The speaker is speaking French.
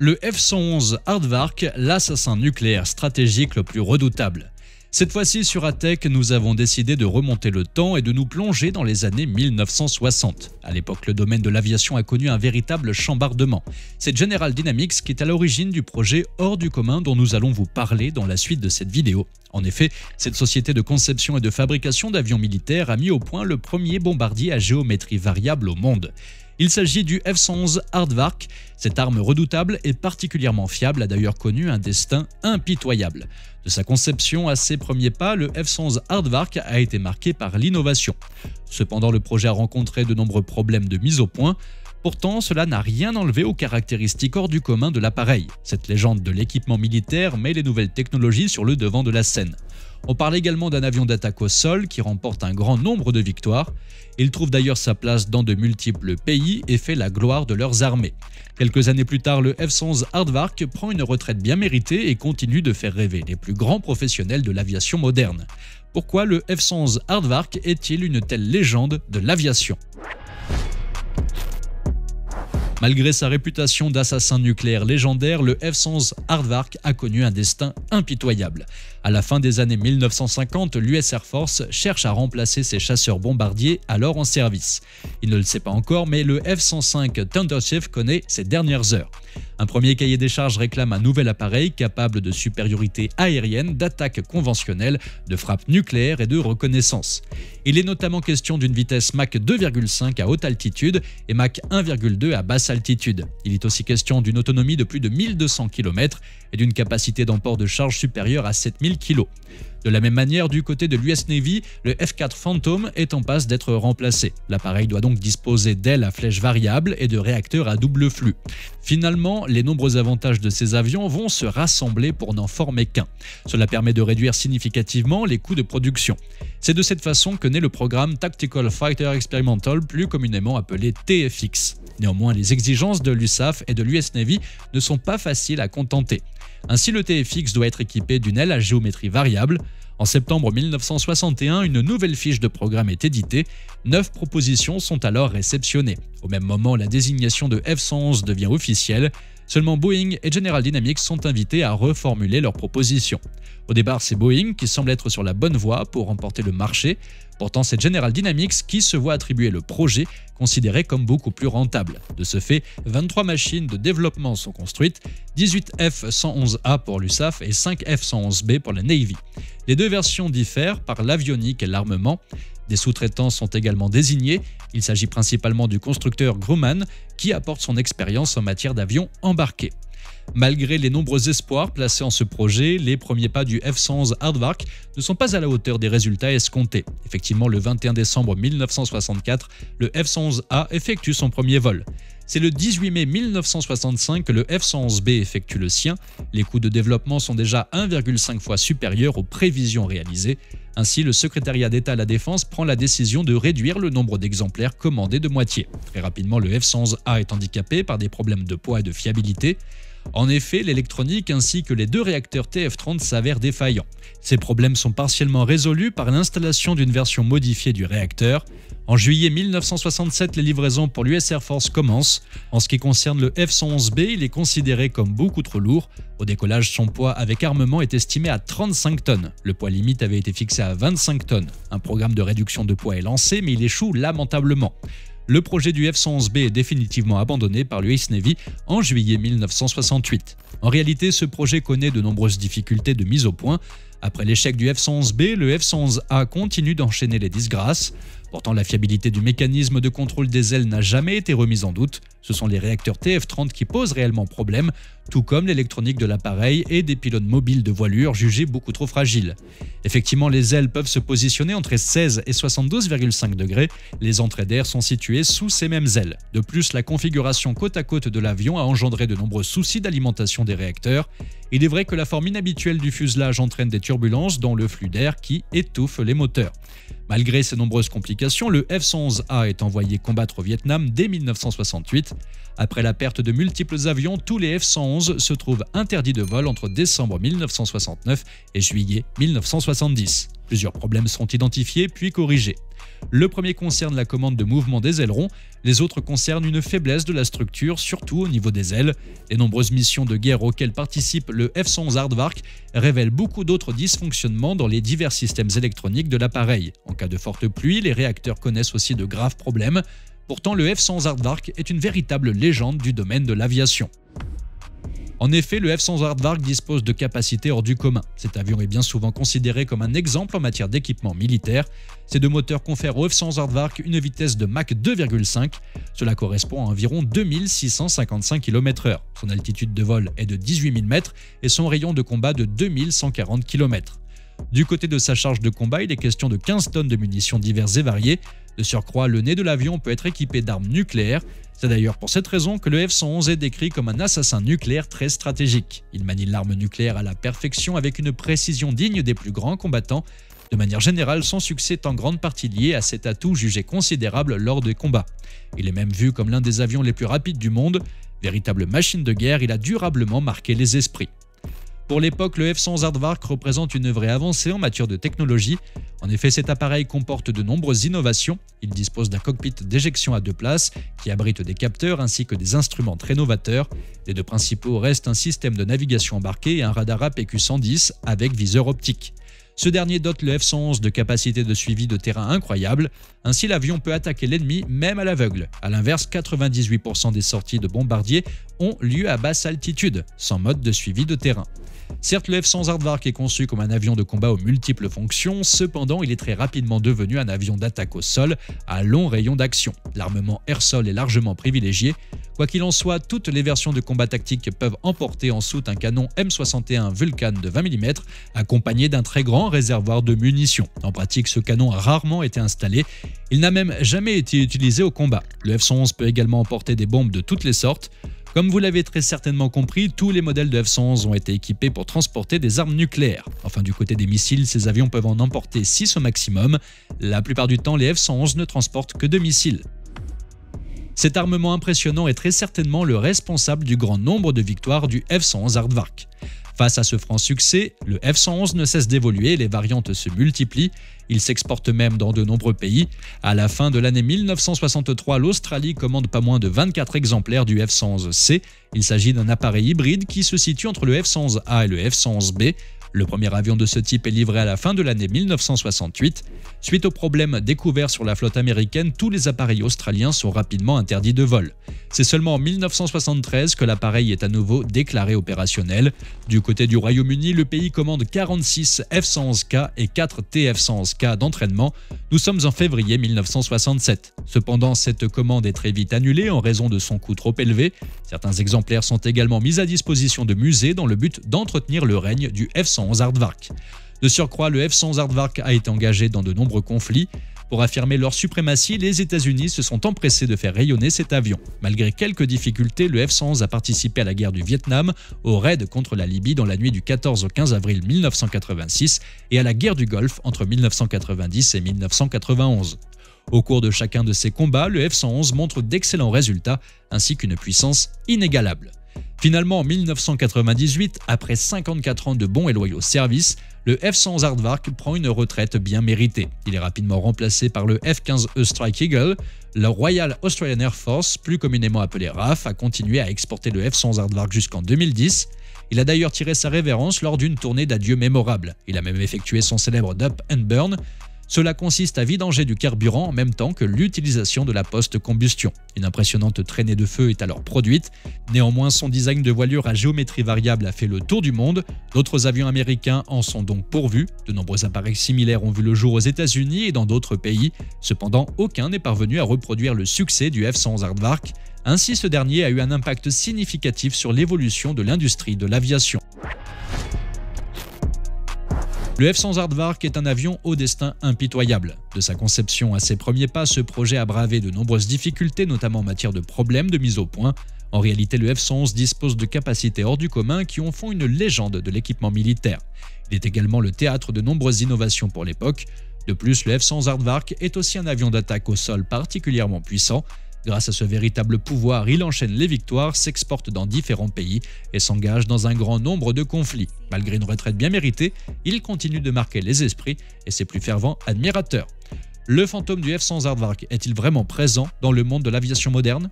Le F-111 Aardvark, l'assassin nucléaire stratégique le plus redoutable. Cette fois-ci sur Atech, nous avons décidé de remonter le temps et de nous plonger dans les années 1960. À l'époque, le domaine de l'aviation a connu un véritable chambardement. C'est General Dynamics qui est à l'origine du projet hors du commun dont nous allons vous parler dans la suite de cette vidéo. En effet, cette société de conception et de fabrication d'avions militaires a mis au point le premier bombardier à géométrie variable au monde. Il s'agit du F-111 Aardvark. Cette arme redoutable et particulièrement fiable a d'ailleurs connu un destin impitoyable. De sa conception à ses premiers pas, le F-111 Aardvark a été marqué par l'innovation. Cependant, le projet a rencontré de nombreux problèmes de mise au point. Pourtant, cela n'a rien enlevé aux caractéristiques hors du commun de l'appareil. Cette légende de l'équipement militaire met les nouvelles technologies sur le devant de la scène. On parle également d'un avion d'attaque au sol qui remporte un grand nombre de victoires. Il trouve d'ailleurs sa place dans de multiples pays et fait la gloire de leurs armées. Quelques années plus tard, le F-111 Aardvark prend une retraite bien méritée et continue de faire rêver les plus grands professionnels de l'aviation moderne. Pourquoi le F-111 Aardvark est-il une telle légende de l'aviation ? Malgré sa réputation d'assassin nucléaire légendaire, le F-111 Aardvark a connu un destin impitoyable. À la fin des années 1950, l'US Air Force cherche à remplacer ses chasseurs bombardiers alors en service. Il ne le sait pas encore, mais le F-105 Thunderchief connaît ses dernières heures. Un premier cahier des charges réclame un nouvel appareil capable de supériorité aérienne, d'attaque conventionnelle, de frappe nucléaire et de reconnaissance. Il est notamment question d'une vitesse Mach 2,5 à haute altitude et Mach 1,2 à basse altitude. Il est aussi question d'une autonomie de plus de 1200 km et d'une capacité d'emport de charge supérieure à 7000 kg. De la même manière, du côté de l'US Navy, le F-4 Phantom est en passe d'être remplacé. L'appareil doit donc disposer d'ailes à flèche variable et de réacteurs à double flux. Finalement, les nombreux avantages de ces avions vont se rassembler pour n'en former qu'un. Cela permet de réduire significativement les coûts de production. C'est de cette façon que naît le programme Tactical Fighter Experimental, plus communément appelé TFX. Néanmoins, les exigences de l'USAF et de l'US Navy ne sont pas faciles à contenter. Ainsi, le TFX doit être équipé d'une aile à géométrie variable. En septembre 1961, une nouvelle fiche de programme est éditée. 9 propositions sont alors réceptionnées. Au même moment, la désignation de F-111 devient officielle. Seulement Boeing et General Dynamics sont invités à reformuler leurs propositions. Au départ, c'est Boeing qui semble être sur la bonne voie pour remporter le marché. Pourtant, c'est General Dynamics qui se voit attribuer le projet, considéré comme beaucoup plus rentable. De ce fait, 23 machines de développement sont construites, 18 F-111A pour l'USAF et 5 F-111B pour la Navy. Les deux versions diffèrent par l'avionique et l'armement. Des sous-traitants sont également désignés. Il s'agit principalement du constructeur Grumman qui apporte son expérience en matière d'avions embarqués. Malgré les nombreux espoirs placés en ce projet, les premiers pas du F-111 Aardvark ne sont pas à la hauteur des résultats escomptés. Effectivement, le 21 décembre 1964, le F-111A effectue son premier vol. C'est le 18 mai 1965 que le F-111B effectue le sien. Les coûts de développement sont déjà 1,5 fois supérieurs aux prévisions réalisées. Ainsi, le secrétariat d'État à la Défense prend la décision de réduire le nombre d'exemplaires commandés de moitié. Très rapidement, le F-111A est handicapé par des problèmes de poids et de fiabilité. En effet, l'électronique ainsi que les deux réacteurs TF-30 s'avèrent défaillants. Ces problèmes sont partiellement résolus par l'installation d'une version modifiée du réacteur. En juillet 1967, les livraisons pour l'US Air Force commencent. En ce qui concerne le F-111B, il est considéré comme beaucoup trop lourd. Au décollage, son poids avec armement est estimé à 35 tonnes. Le poids limite avait été fixé à 25 tonnes. Un programme de réduction de poids est lancé, mais il échoue lamentablement. Le projet du F-111B est définitivement abandonné par l'US Navy en juillet 1968. En réalité, ce projet connaît de nombreuses difficultés de mise au point. Après l'échec du F-111B, le F-111A continue d'enchaîner les disgrâces. Pourtant, la fiabilité du mécanisme de contrôle des ailes n'a jamais été remise en doute. Ce sont les réacteurs TF-30 qui posent réellement problème, tout comme l'électronique de l'appareil et des pylônes mobiles de voilure jugés beaucoup trop fragiles. Effectivement, les ailes peuvent se positionner entre 16 et 72,5 degrés. Les entrées d'air sont situées sous ces mêmes ailes. De plus, la configuration côte à côte de l'avion a engendré de nombreux soucis d'alimentation des réacteurs. Il est vrai que la forme inhabituelle du fuselage entraîne des turbulences dans le flux d'air qui étouffe les moteurs. Malgré ces nombreuses complications, le F-111A est envoyé combattre au Vietnam dès 1968. Après la perte de multiples avions, tous les F-111 se trouvent interdits de vol entre décembre 1969 et juillet 1970. Plusieurs problèmes sont identifiés puis corrigés. Le premier concerne la commande de mouvement des ailerons, les autres concernent une faiblesse de la structure, surtout au niveau des ailes. Les nombreuses missions de guerre auxquelles participe le F-111 Aardvark révèlent beaucoup d'autres dysfonctionnements dans les divers systèmes électroniques de l'appareil. En cas de forte pluie, les réacteurs connaissent aussi de graves problèmes. Pourtant, le F-111 Aardvark est une véritable légende du domaine de l'aviation. En effet, le F-111 Aardvark dispose de capacités hors du commun. Cet avion est bien souvent considéré comme un exemple en matière d'équipement militaire. Ces deux moteurs confèrent au F-111 Aardvark une vitesse de Mach 2,5. Cela correspond à environ 2655 km/h. Son altitude de vol est de 18 000 mètres et son rayon de combat de 2140 km. Du côté de sa charge de combat, il est question de 15 tonnes de munitions diverses et variées. De surcroît, le nez de l'avion peut être équipé d'armes nucléaires. C'est d'ailleurs pour cette raison que le F-111 est décrit comme un assassin nucléaire très stratégique. Il manie l'arme nucléaire à la perfection avec une précision digne des plus grands combattants. De manière générale, son succès est en grande partie lié à cet atout jugé considérable lors des combats. Il est même vu comme l'un des avions les plus rapides du monde. Véritable machine de guerre, il a durablement marqué les esprits. Pour l'époque, le F-111 Aardvark représente une vraie avancée en matière de technologie. En effet, cet appareil comporte de nombreuses innovations. Il dispose d'un cockpit d'éjection à 2 places qui abrite des capteurs ainsi que des instruments très novateurs. Les deux principaux restent un système de navigation embarqué et un radar APQ-110 avec viseur optique. Ce dernier dote le F-111 de capacités de suivi de terrain incroyables. Ainsi, l'avion peut attaquer l'ennemi même à l'aveugle. A l'inverse, 98% des sorties de bombardiers ont lieu à basse altitude, sans mode de suivi de terrain. Certes, le F-111 Aardvark est conçu comme un avion de combat aux multiples fonctions, cependant il est très rapidement devenu un avion d'attaque au sol à long rayon d'action. L'armement air-sol est largement privilégié. Quoi qu'il en soit, toutes les versions de combat tactique peuvent emporter en soute un canon M61 Vulcan de 20 mm accompagné d'un très grand réservoir de munitions. En pratique, ce canon a rarement été installé. Il n'a même jamais été utilisé au combat. Le F-111 peut également emporter des bombes de toutes les sortes. Comme vous l'avez très certainement compris, tous les modèles de F-111 ont été équipés pour transporter des armes nucléaires. Enfin, du côté des missiles, ces avions peuvent en emporter 6 au maximum. La plupart du temps, les F-111 ne transportent que 2 missiles. Cet armement impressionnant est très certainement le responsable du grand nombre de victoires du F-111 Aardvark. Face à ce franc succès, le F-111 ne cesse d'évoluer et les variantes se multiplient. Il s'exporte même dans de nombreux pays. À la fin de l'année 1963, l'Australie commande pas moins de 24 exemplaires du F-111C. Il s'agit d'un appareil hybride qui se situe entre le F-111A et le F-111B. Le premier avion de ce type est livré à la fin de l'année 1968. Suite aux problèmes découverts sur la flotte américaine, tous les appareils australiens sont rapidement interdits de vol. C'est seulement en 1973 que l'appareil est à nouveau déclaré opérationnel. Du côté du Royaume-Uni, le pays commande 46 F-111K et 4 TF-111K d'entraînement. Nous sommes en février 1967. Cependant, cette commande est très vite annulée en raison de son coût trop élevé. Certains exemplaires sont également mis à disposition de musées dans le but d'entretenir le règne du F-111 Aardvark. De surcroît, le F-111 Aardvark a été engagé dans de nombreux conflits. Pour affirmer leur suprématie, les États-Unis se sont empressés de faire rayonner cet avion. Malgré quelques difficultés, le F-111 a participé à la guerre du Vietnam, au raid contre la Libye dans la nuit du 14 au 15 avril 1986 et à la guerre du Golfe entre 1990 et 1991. Au cours de chacun de ces combats, le F-111 montre d'excellents résultats ainsi qu'une puissance inégalable. Finalement, en 1998, après 54 ans de bons et loyaux services, le F-111 Aardvark prend une retraite bien méritée. Il est rapidement remplacé par le F-15E Strike Eagle. La Royal Australian Air Force, plus communément appelée RAF, a continué à exporter le F-111 Aardvark jusqu'en 2010. Il a d'ailleurs tiré sa révérence lors d'une tournée d'adieu mémorable. Il a même effectué son célèbre Dump and Burn. Cela consiste à vidanger du carburant en même temps que l'utilisation de la post-combustion. Une impressionnante traînée de feu est alors produite. Néanmoins, son design de voilure à géométrie variable a fait le tour du monde. D'autres avions américains en sont donc pourvus. De nombreux appareils similaires ont vu le jour aux États-Unis et dans d'autres pays. Cependant, aucun n'est parvenu à reproduire le succès du F-111 Aardvark. Ainsi, ce dernier a eu un impact significatif sur l'évolution de l'industrie de l'aviation. Le F-111 Aardvark est un avion au destin impitoyable. De sa conception à ses premiers pas, ce projet a bravé de nombreuses difficultés, notamment en matière de problèmes de mise au point. En réalité, le F-111 dispose de capacités hors du commun qui en font une légende de l'équipement militaire. Il est également le théâtre de nombreuses innovations pour l'époque. De plus, le F-111 Aardvark est aussi un avion d'attaque au sol particulièrement puissant. Grâce à ce véritable pouvoir, il enchaîne les victoires, s'exporte dans différents pays et s'engage dans un grand nombre de conflits. Malgré une retraite bien méritée, il continue de marquer les esprits et ses plus fervents admirateurs. Le fantôme du F-100 Aardvark est-il vraiment présent dans le monde de l'aviation moderne ?